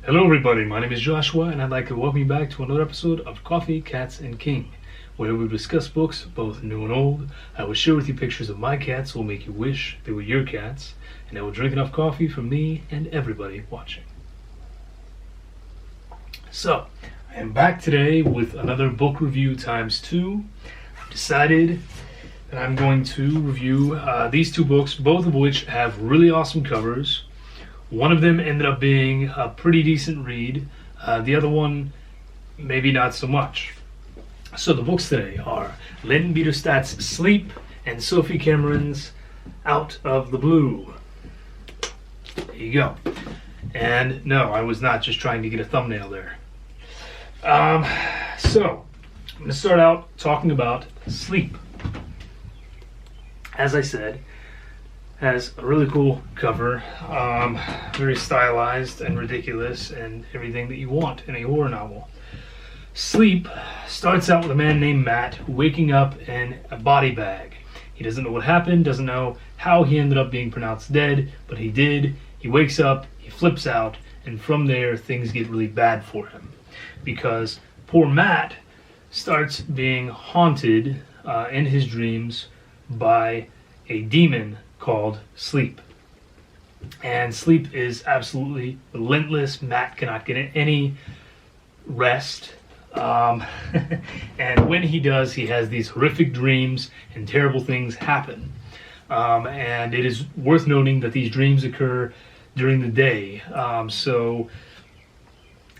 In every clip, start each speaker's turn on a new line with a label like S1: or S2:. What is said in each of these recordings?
S1: Hello everybody, my name is Joshua and I'd like to welcome you back to another episode of Coffee, Cats, and King, where we discuss books, both new and old. I will share with you pictures of my cats who will make you wish they were your cats, and I will drink enough coffee for me and everybody watching. So, I am back today with another book review times two. I've decided that I'm going to review these two books, both of which have really awesome covers. One of them ended up being a pretty decent read. The other one, maybe not so much. So the books today are Lynn Biederstadt's Sleep and Sophie Cameron's Out of the Blue. There you go. And no, I was not just trying to get a thumbnail there. So, I'm going to start out talking about Sleep. As I said, has a really cool cover, very stylized and ridiculous and everything that you want in a horror novel. Sleep starts out with a man named Matt waking up in a body bag. He doesn't know what happened, doesn't know how he ended up being pronounced dead, but he did. He wakes up, he flips out, and from there things get really bad for him. Because poor Matt starts being haunted in his dreams by a demon called Sleep. And Sleep is absolutely relentless. Matt cannot get any rest. And when he does, he has these horrific dreams and terrible things happen. And it is worth noting that these dreams occur during the day. So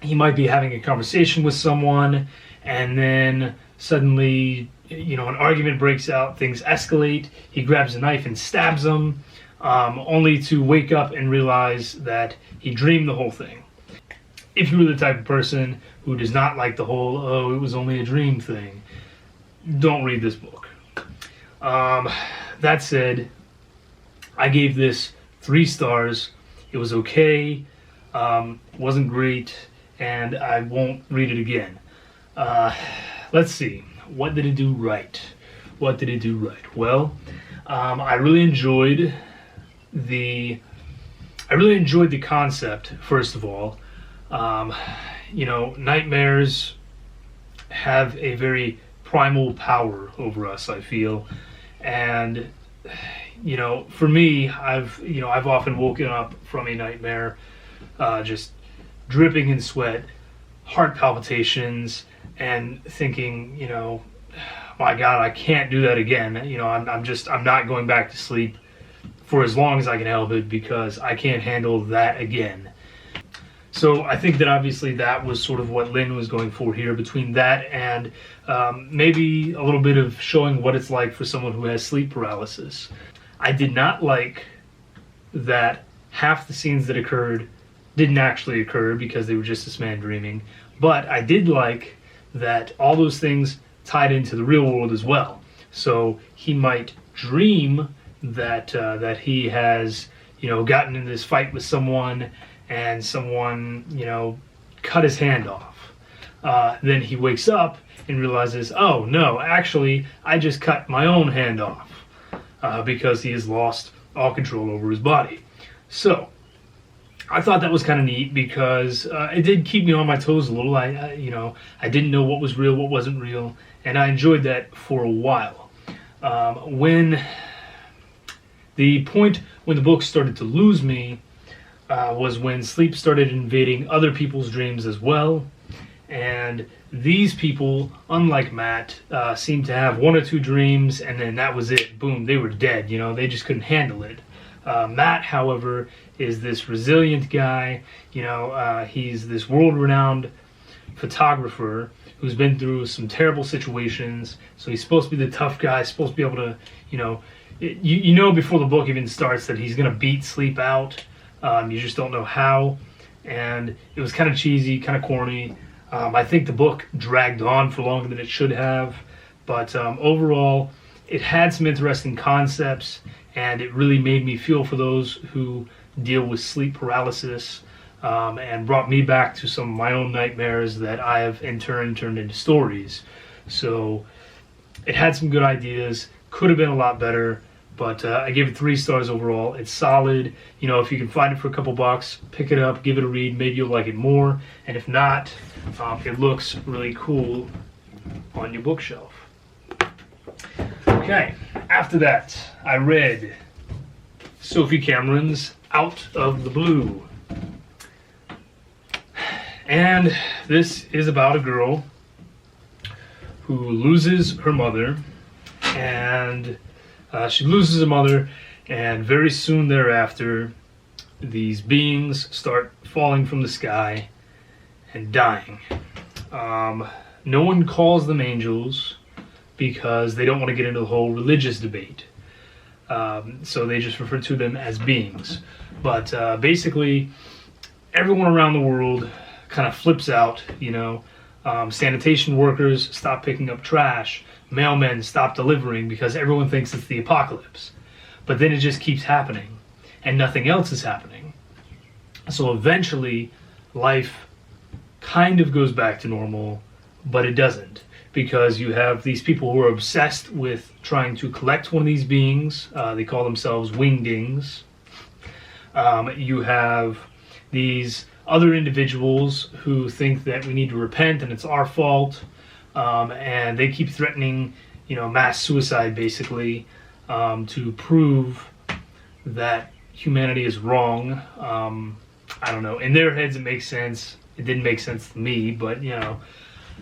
S1: he might be having a conversation with someone, and then suddenly, an argument breaks out, things escalate, he grabs a knife and stabs them, only to wake up and realize that he dreamed the whole thing. If you were the type of person who does not like the whole, oh, it was only a dream thing, don't read this book. That said, I gave this 3 stars. It was okay, wasn't great, and I won't read it again. Let's see. What did it do right? Well, I really enjoyed the concept, first of all. Nightmares have a very primal power over us, I feel. And, for me, I've often woken up from a nightmare just dripping in sweat, heart palpitations, and thinking, my God, I can't do that again. I'm not going back to sleep for as long as I can help it because I can't handle that again. So I think that obviously that was sort of what Lynn was going for here, between that and maybe a little bit of showing what it's like for someone who has sleep paralysis. I did not like that half the scenes that occurred didn't actually occur because they were just this man dreaming. But I did like that all those things tied into the real world as well. So he might dream that that he has, gotten in this fight with someone and someone, cut his hand off. Then he wakes up and realizes, oh no, actually, I just cut my own hand off because he has lost all control over his body. So I thought that was kind of neat because it did keep me on my toes a little. I didn't know what was real, what wasn't real, and I enjoyed that for a while. When the point when the book started to lose me was when Sleep started invading other people's dreams as well, and these people, unlike Matt, seemed to have 1 or 2 dreams, and then that was it. Boom, they were dead. They just couldn't handle it. Matt, however, is this resilient guy. He's this world-renowned photographer who's been through some terrible situations. So he's supposed to be the tough guy, supposed to be able to, before the book even starts that he's going to beat Sleep out. You just don't know how. And it was kind of cheesy, kind of corny. I think the book dragged on for longer than it should have. But overall, it had some interesting concepts, and it really made me feel for those who deal with sleep paralysis, and brought me back to some of my own nightmares that I have in turn turned into stories. So it had some good ideas, could have been a lot better, But I gave it 3 stars overall. It's solid. You know, if you can find it for a couple bucks, pick it up, give it a read. Maybe you'll like it more. And if not, it looks really cool on your bookshelf. Okay, after that, I read Sophie Cameron's Out of the Blue. And this is about a girl who loses her mother, and she loses her mother, and very soon thereafter, these beings start falling from the sky and dying. No one calls them angels because they don't want to get into the whole religious debate. So they just refer to them as beings. But basically, everyone around the world kind of flips out, you know. Sanitation workers stop picking up trash. Mailmen stop delivering because everyone thinks it's the apocalypse. But then it just keeps happening, and nothing else is happening. So eventually, life kind of goes back to normal, but it doesn't. Because you have these people who are obsessed with trying to collect one of these beings. They call themselves wingdings. You have these other individuals who think that we need to repent and it's our fault, and they keep threatening, you know, mass suicide basically, to prove that humanity is wrong. I don't know. In their heads, it makes sense. It didn't make sense to me, but you know.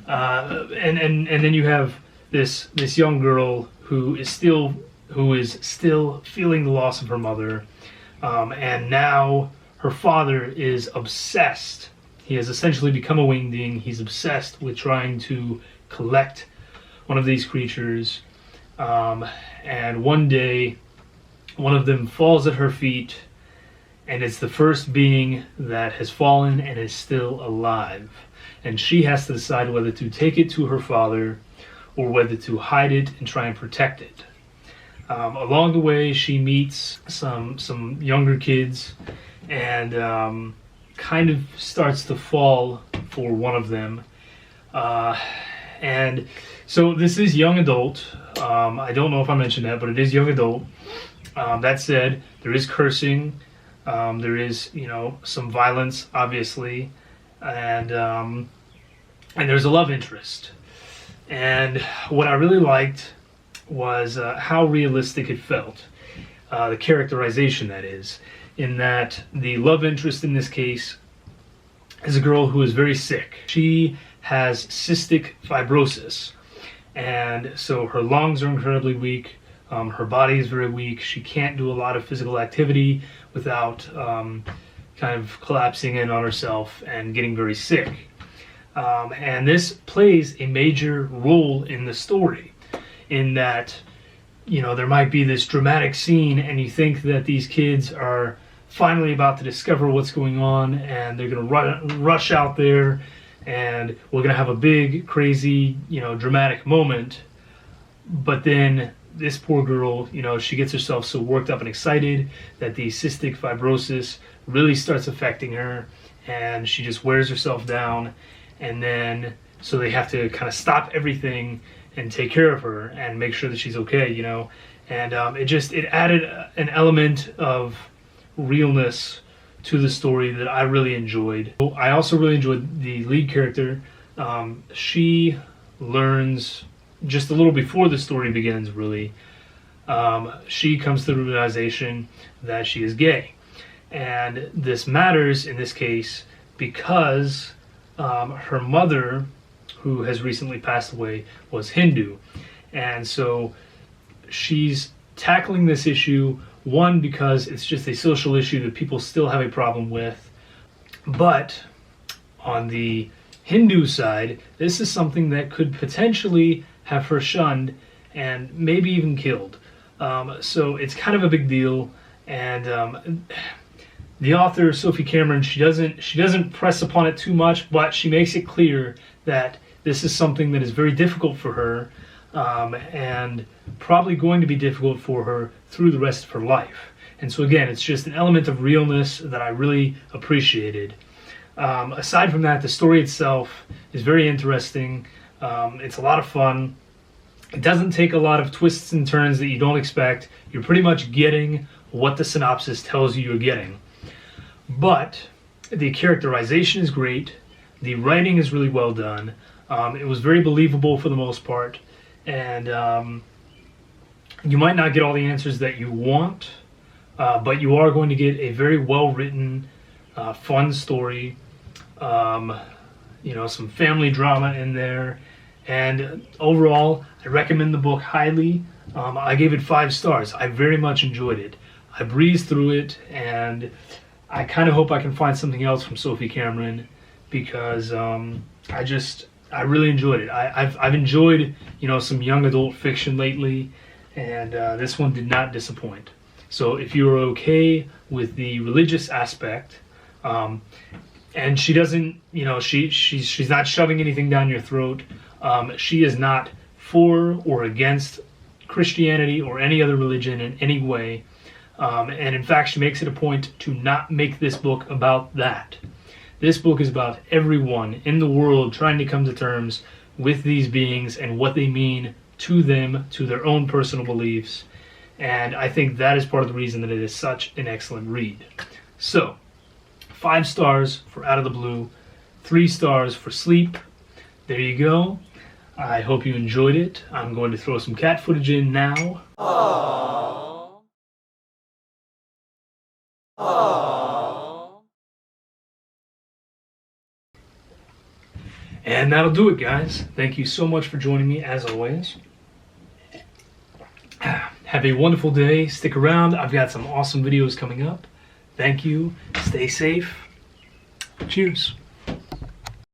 S1: And then you have this young girl who is still feeling the loss of her mother, and now her father is obsessed. He has essentially become a wingding. He's obsessed with trying to collect one of these creatures. And one day, one of them falls at her feet, and it's the first being that has fallen and is still alive. And she has to decide whether to take it to her father or whether to hide it and try and protect it. Along the way, she meets some younger kids, and kind of starts to fall for one of them. And so this is young adult. I don't know if I mentioned that, but it is young adult. That said, there is cursing. There is, you know, some violence, obviously, and there's a love interest. And what I really liked was how realistic it felt. The characterization, that is, in that the love interest in this case is a girl who is very sick. She has cystic fibrosis, and so her lungs are incredibly weak. Her body is very weak. She can't do a lot of physical activity without kind of collapsing in on herself and getting very sick. And this plays a major role in the story, in that, you know, there might be this dramatic scene and you think that these kids are finally about to discover what's going on, and they're going to rush out there, and we're going to have a big, crazy, you know, dramatic moment. But then this poor girl, you know, she gets herself so worked up and excited that the cystic fibrosis really starts affecting her, and she just wears herself down. And then, so they have to kind of stop everything and take care of her and make sure that she's okay, you know. And it added an element of realness to the story that I really enjoyed. I also really enjoyed the lead character. She learns just a little before the story begins, really. She comes to the realization that she is gay. And this matters in this case because her mother, who has recently passed away, was Hindu. And so she's tackling this issue, one, because it's just a social issue that people still have a problem with. But on the Hindu side, this is something that could potentially have her shunned and maybe even killed. So it's kind of a big deal. And the author, Sophie Cameron, she doesn't press upon it too much, but she makes it clear that this is something that is very difficult for her, and probably going to be difficult for her through the rest of her life. And so again, it's just an element of realness that I really appreciated. Aside from that, the story itself is very interesting. It's a lot of fun. It doesn't take a lot of twists and turns that you don't expect. You're pretty much getting what the synopsis tells you you're getting. But the characterization is great. The writing is really well done. It was very believable for the most part. And you might not get all the answers that you want, but you are going to get a very well-written, fun story. Some family drama in there. And overall, I recommend the book highly. I gave it 5 stars. I very much enjoyed it. I breezed through it, and I kind of hope I can find something else from Sophie Cameron, because I really enjoyed it. I've enjoyed some young adult fiction lately, and this one did not disappoint. So if you're okay with the religious aspect, and she doesn't, she's not shoving anything down your throat. She is not for or against Christianity or any other religion in any way. And in fact, she makes it a point to not make this book about that. This book is about everyone in the world trying to come to terms with these beings and what they mean to them, to their own personal beliefs. And I think that is part of the reason that it is such an excellent read. So, 5 stars for Out of the Blue, 3 stars for Sleep. There you go. I hope you enjoyed it. I'm going to throw some cat footage in now. Aww. Aww. And that'll do it, guys. Thank you so much for joining me, as always. Have a wonderful day. Stick around. I've got some awesome videos coming up. Thank you. Stay safe. Cheers.